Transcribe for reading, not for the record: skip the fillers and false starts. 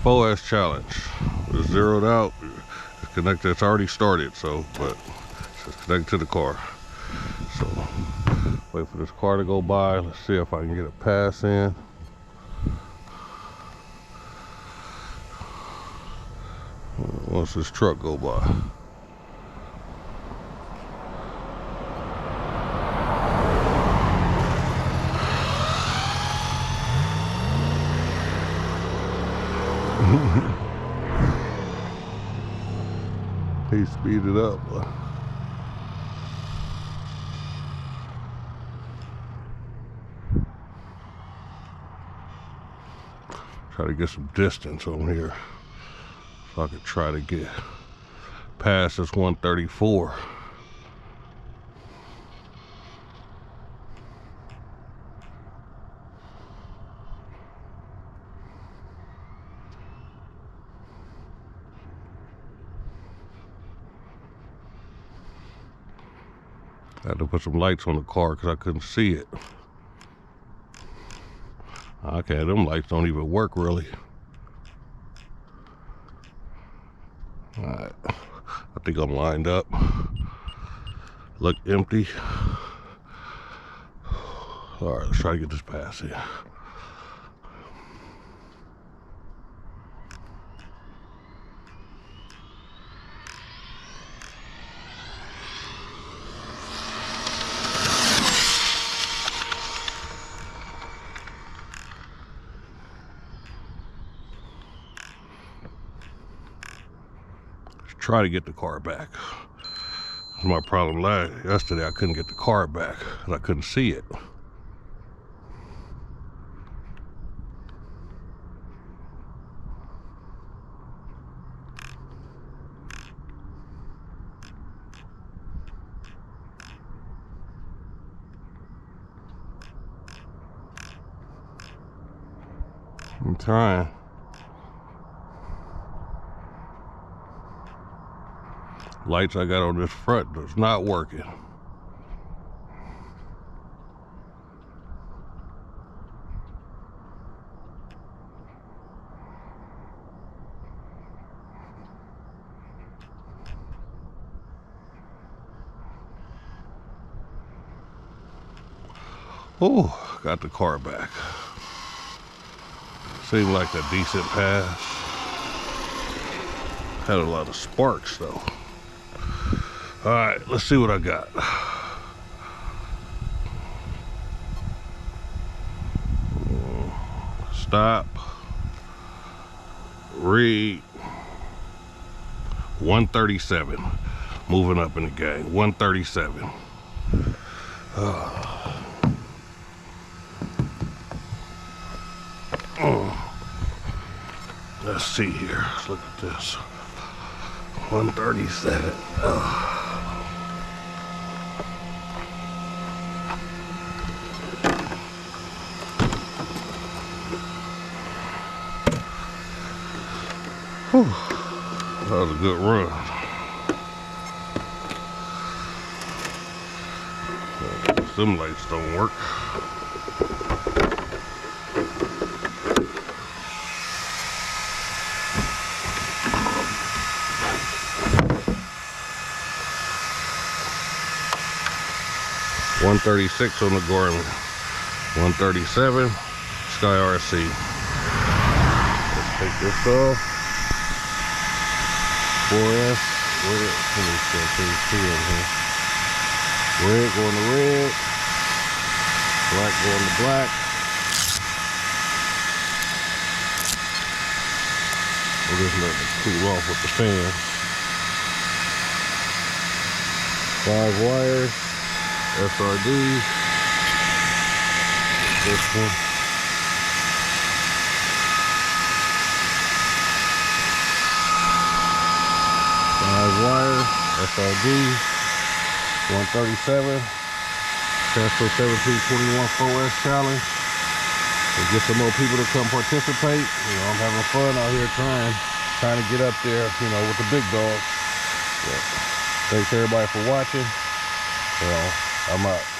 4S challenge. It's zeroed out. It's connected. It's already started, so but it's connected to the car. So wait for this car to go by. Let's see if I can get a pass in. Once this truck go by. He speeded up. Try to get some distance on here so I could try to get past this 134. I had to put some lights on the car because I couldn't see it. Okay, them lights don't even work really. Alright, I think I'm lined up. Look empty. Alright, let's try to get this pass in. Try to get the car back. That's my problem yesterday. I couldn't get the car back and I couldn't see it. I'm trying. Lights I got on this front is not working. Oh, got the car back. Seemed like a decent pass. Had a lot of sparks though. All right, let's see what I got. Stop. Read. 137. Moving up in the game. 137. Let's see here. Let's look at this. 137. Whew. That was a good run. Some lights don't work. $136 on the Gorman. 137 Sky-RC. Let's take this off. 4S. Let me see in here. Red going to red. Black going to black. We'll just let it cool off with the fan. 5 wires. SRD. This one. Wire, SRD, 137, Traxxas 1721 4S challenge. We'll get some more people to come participate. You know, I'm having fun out here trying to get up there, you know, with the big dogs. But thanks everybody for watching. You know, I'm out.